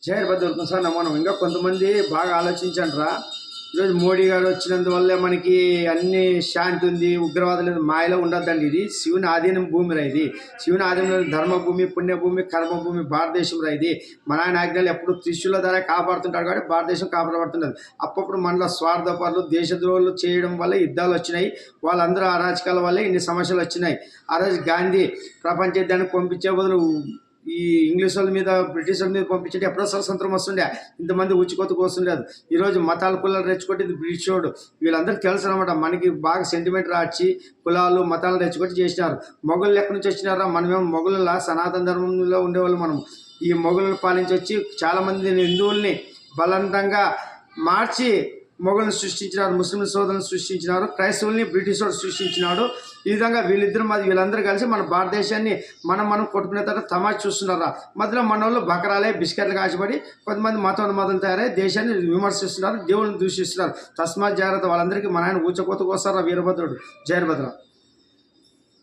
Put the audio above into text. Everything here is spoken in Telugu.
జైర్ భద్రతం సార్ మనం ఇంకా కొంతమంది బాగా ఆలోచించండిరా. ఈరోజు మోడీ గారు వచ్చినందువల్లే మనకి అన్ని శాంతి ఉంది, ఉగ్రవాదం లేదు. మాయలో ఉండద్దండి. ఇది శివుని ఆధీనం భూమి రా. ఇది శివుని ఆధీనంలో ధర్మభూమి, పుణ్యభూమి, కర్మభూమి భారతదేశం రా. ఇది మన ఆయన ఆజ్ఞలు ఎప్పుడు త్రిశూల ద్వారా కాపాడుతుంటాడు కాబట్టి భారతదేశం కాపాడబడుతున్నది. అప్పుడప్పుడు మనలో స్వార్థపరులు, దేశద్రోహులు చేయడం వల్ల యుద్ధాలు వచ్చినాయి. వాళ్ళందరూ అరాచకాల వల్లే ఇన్ని సమస్యలు వచ్చినాయి. ఆ రోజు గాంధీ ప్రపంచ యుద్ధానికి పంపించే బదులు ఈ ఇంగ్లీష్ వాళ్ళ మీద, బ్రిటిష్ వాళ్ళ మీద పంపించేది ఎప్పుడో స్వతంత్రం వస్తుండే. ఇంతమంది ఉచికొత్తకు వస్తుండేది. ఈరోజు మతాల కులాలు రెచ్చుకొట్టింది బ్రిటిష్ వాడు. వీళ్ళందరికీ తెలుసు అనమాట. మనకి బాగా సెంటిమెంట్ రాచి కులాలు మతాలు రెచ్చుకొట్టి చేసినారు. మొఘలు ఎక్కడి నుంచి వచ్చినారా? మనమేమో మొఘలులా సనాతన ధర్మంలో ఉండేవాళ్ళు. మనం ఈ మొఘలు పాలించి వచ్చి చాలామంది హిందువుల్ని బలవంతంగా మార్చి మొఘలను సృష్టించినారు, ముస్లిం సోదరులను సృష్టించినారు, క్రైస్తవుల్ని బ్రిటిష్ వాడు సృష్టించినాడు. ఈ విధంగా వీళ్ళందరూ కలిసి మన భారతదేశాన్ని మనం కొట్టుకునే తర్వాత తమాషా చూస్తున్నారా. మధ్యలో మన వాళ్ళు బకరాలే బిస్కెట్లు కాచిపడి కొంతమంది మతం తయారై దేశాన్ని విమర్శిస్తున్నారు, దేవుళ్ళని దూషిస్తున్నారు. తస్మాత్ జాగ్రత్త. వాళ్ళందరికీ మన ఆయన ఊచకోతకు వస్తారా వీరభద్రుడు. జయభద్ర.